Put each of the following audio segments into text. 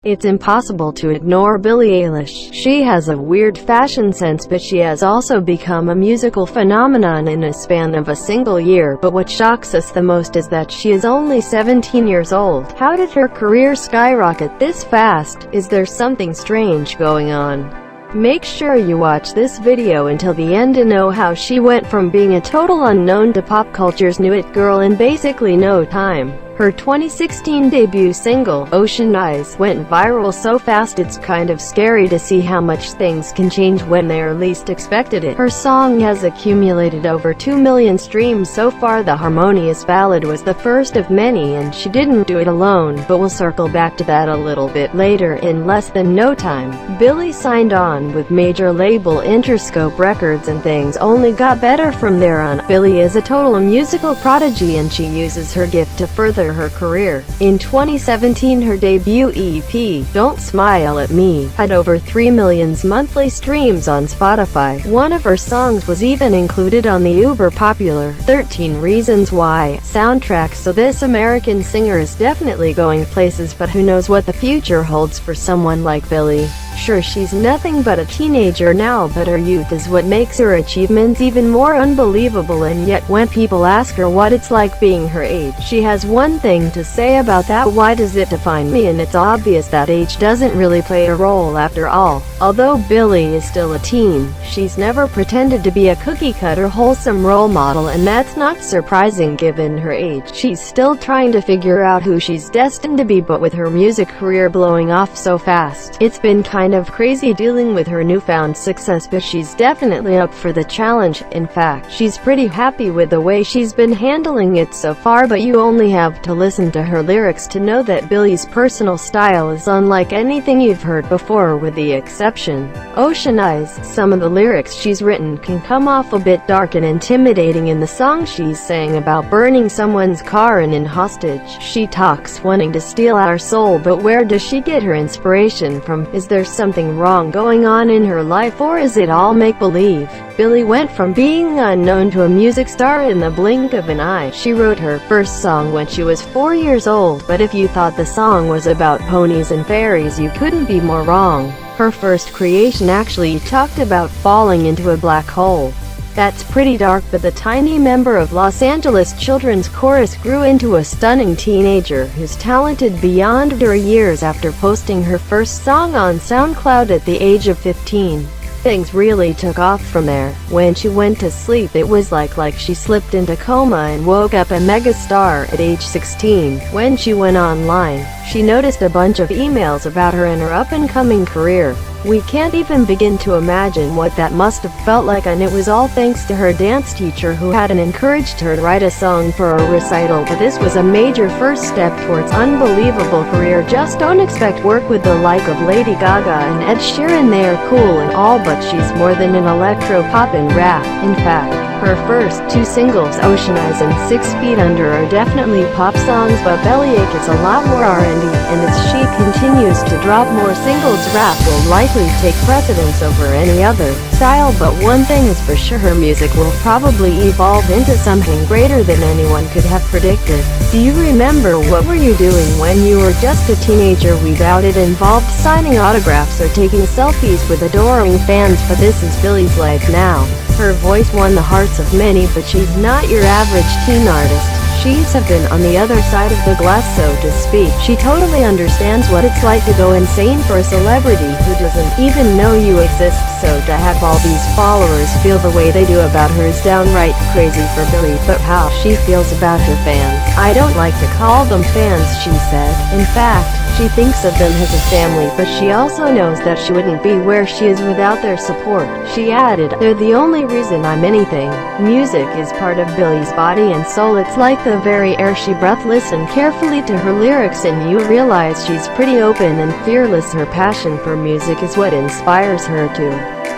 It's impossible to ignore Billie Eilish. She has a weird fashion sense, but she has also become a musical phenomenon in a span of a single year. But what shocks us the most is that she is only 17 years old. How did her career skyrocket this fast? Is there something strange going on? Make sure you watch this video until the end to know how she went from being a total unknown to pop culture's new it girl in basically no time. Her 2016 debut single, Ocean Eyes, went viral so fast it's kind of scary to see how much things can change when they are least expected it. Her song has accumulated over 2 million streams so far. The harmonious ballad was the first of many, and she didn't do it alone, but we'll circle back to that a little bit later. In less than no time, Billie signed on with major label Interscope Records, and things only got better from there on. Billie is a total musical prodigy, and she uses her gift to further her career. In 2017, her debut EP, Don't Smile at Me, had over 3 million monthly streams on Spotify. One of her songs was even included on the uber-popular 13 Reasons Why soundtrack, so this American singer is definitely going places, but who knows what the future holds for someone like Billie. Sure, she's nothing but a teenager now, but her youth is what makes her achievements even more unbelievable, and yet when people ask her what it's like being her age, she has one thing to say about that: why does it define me? And it's obvious that age doesn't really play a role after all. Although Billie is still a teen, she's never pretended to be a cookie-cutter wholesome role model, and that's not surprising given her age. She's still trying to figure out who she's destined to be, but with her music career blowing off so fast, it's been kind of crazy dealing with her newfound success, but she's definitely up for the challenge. In fact, she's pretty happy with the way she's been handling it so far, but you only have to listen to her lyrics to know that Billie's personal style is unlike anything you've heard before, with the exception Ocean Eyes. Some of the lyrics she's written can come off a bit dark and intimidating. In the song, she's saying about burning someone's car and in Hostage, she talks wanting to steal our soul, but where does she get her inspiration from? Is there something wrong going on in her life, or is it all make-believe? Billie went from being unknown to a music star in the blink of an eye. She wrote her first song when she was 4 years old, but if you thought the song was about ponies and fairies, you couldn't be more wrong. Her first creation actually talked about falling into a black hole. That's pretty dark, but the tiny member of Los Angeles Children's Chorus grew into a stunning teenager who's talented beyond her years. After posting her first song on SoundCloud at the age of 15, things really took off from there. When she went to sleep, it was like she slipped into coma and woke up a megastar at age 16. When she went online, she noticed a bunch of emails about her and her up-and-coming career. We can't even begin to imagine what that must have felt like, and it was all thanks to her dance teacher who hadn't encouraged her to write a song for a recital. But this was a major first step towards unbelievable career. Just don't expect work with the like of Lady Gaga and Ed Sheeran. They are cool and all, but she's more than an electro-pop and rap. In fact, her first two singles, Ocean Eyes and 6 Feet Under, are definitely pop songs, but Bellyache is a lot more R&B, and as she continues to drop more singles, rap will likely take precedence over any other style. But one thing is for sure, her music will probably evolve into something greater than anyone could have predicted. Do you remember what were you doing when you were just a teenager? We doubt it involved signing autographs or taking selfies with adoring fans, but this is Billie's life now. Her voice won the hearts of many, but she's not your average teen artist. She's been on the other side of the glass, so to speak. She totally understands what it's like to go insane for a celebrity who doesn't even know you exist, so to have all these followers feel the way they do about her is downright crazy for Billie. But how she feels about her fans, I don't like to call them fans, she said. In fact, she thinks of them as a family, but she also knows that she wouldn't be where she is without their support. She added, "They're the only reason I'm anything." Music is part of Billie's body and soul. It's like the very air she breathes. Listen carefully to her lyrics and you realize she's pretty open and fearless. Her passion for music is what inspires her to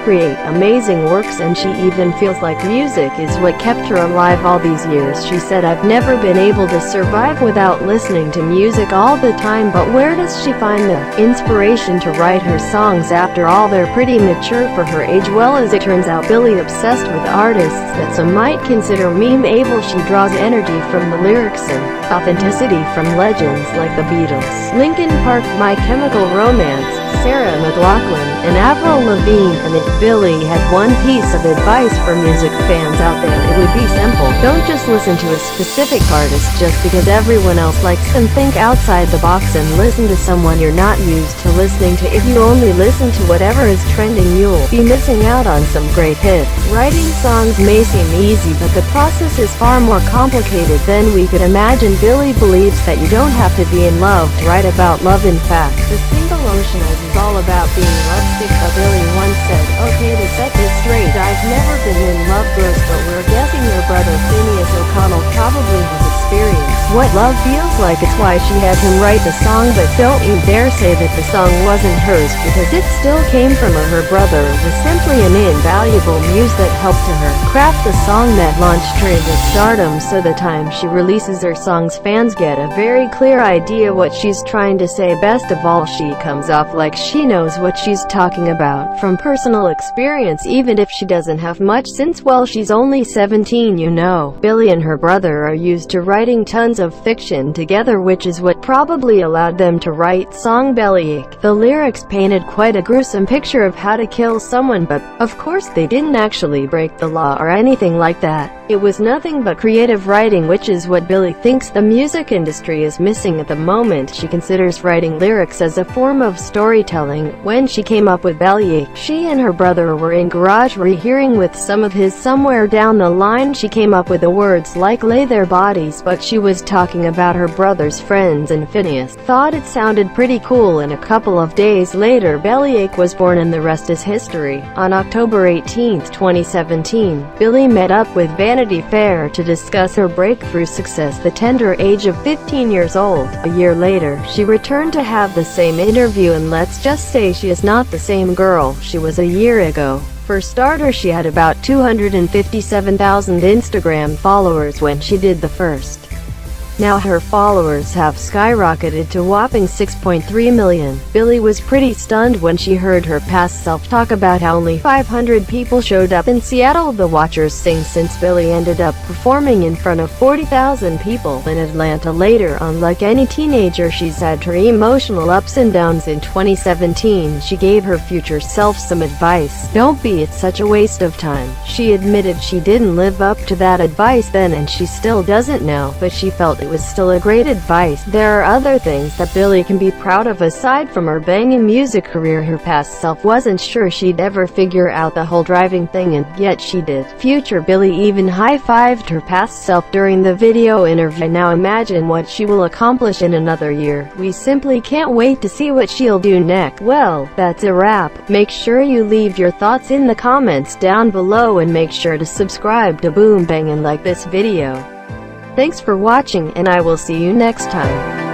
create amazing works, and she even feels like music is what kept her alive all these years. She said, "I've never been able to survive without listening to music all the time." But where does she find the inspiration to write her songs? After all, they're pretty mature for her age. Well, as it turns out, Billie obsessed with artists that some might consider meme-able. She draws energy from the lyrics and authenticity from legends like the Beatles, Linkin Park, My Chemical Romance, Sarah McLachlan, and Avril Lavigne. And if Billie had one piece of advice for music fans out there, it would be simple: don't just listen to a specific artist just because everyone else likes them. Think outside the box and listen to someone you're not used to listening to. If you only listen to whatever is trending, you'll be missing out on some great hits. Writing songs may seem easy, but the process is far more complicated than we could imagine. Billie believes that you don't have to be in love to write about love. In fact, the single Ocean Eyes is all about being lovesick. Billie once said, "Okay, to set this straight, I've never been in love, girls, but we're guessing your brother Phineas O'Connell probably has experienced what love feels like." It's why she had him write the song, but don't you dare say that the song wasn't hers, because it still came from her. Her brother was simply an invaluable muse that helped her craft the song that launched her into stardom. So the time she releases her songs, fans get a very clear idea what she's trying to say. Best of all, she comes off like she knows what she's talking about from personal experience, even if she doesn't have much since, well, she's only 17, you know. Billie and her brother are used to writing tons of fiction together, which is what probably allowed them to write song Bellyache. The lyrics painted quite a gruesome picture of how to kill someone, but of course they didn't actually break the law or anything like that. It was nothing but creative writing, which is what Billie thinks the music industry is missing at the moment. She considers writing lyrics as a form of storytelling. When she came up with Bellyache, she and her brother were in garage rehearing with some of his. Somewhere down the line she came up with the words like "lay their bodies," but she was talking about her brother's friends, and Phineas thought it sounded pretty cool, and a couple of days later Bellyache was born, and the rest is history. On October 18, 2017, Billie met up with Vanity Fair to discuss her breakthrough success, the tender age of 15 years old. A year later, she returned to have the same interview, and let's just say she is not the same girl she was a year ago. For starters, she had about 257,000 Instagram followers when she did the first. Now her followers have skyrocketed to a whopping 6.3 million. Billie was pretty stunned when she heard her past self talk about how only 500 people showed up in Seattle. The watchers sing since Billie ended up performing in front of 40,000 people in Atlanta later on. Like any teenager, she's had her emotional ups and downs. In 2017, she gave her future self some advice. "Don't be, it's such a waste of time." She admitted she didn't live up to that advice then, and she still doesn't now, but she felt it was still a great advice. There are other things that Billie can be proud of aside from her banging music career. Her past self wasn't sure she'd ever figure out the whole driving thing, and yet she did. Future Billie even high-fived her past self during the video interview. Now imagine what she will accomplish in another year. We simply can't wait to see what she'll do next. Well, that's a wrap. Make sure you leave your thoughts in the comments down below, and make sure to subscribe to Boom Bang and like this video. Thanks for watching, and I will see you next time.